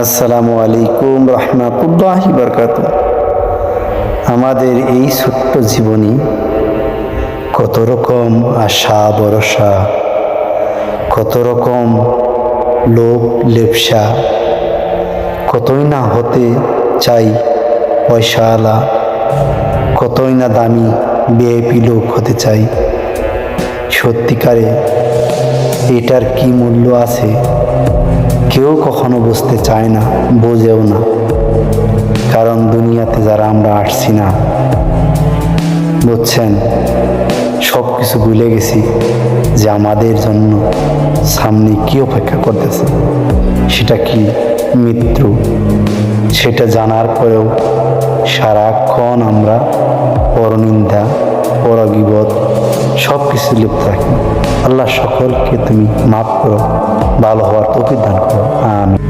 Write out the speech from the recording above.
আসসালামু আলাইকুম রহমতুল্লাহি বারকাতুহু। আমাদের এই ছোট্ট জীবনী কত রকম আশা ভরসা, কত রকম লোভ লেপসা, কতই না হতে চাই পয়সাওয়ালা, কতই না দামি ভিআইপি লোক হতে চাই। সত্যিকারে এটার কি মূল্য আছে কেউ কখনো বুঝতে চায় না, বোঝেও না। কারণ দুনিয়াতে যারা আমরা আসছি না, বুঝছেন, সব কিছু ভুলে গেছি যে আমাদের জন্য সামনে কি অপেক্ষা করতেছে, সেটা কি মৃত্যু। সেটা জানার পরেও সারাক্ষণ আমরা পরনিন্দা, পরগীবত সব কিছু লিপ্ত রাখি। আল্লাহ সকলকে তুমি মাফ করো, ভালো হওয়ার তৌফিক দান করো। আমিন।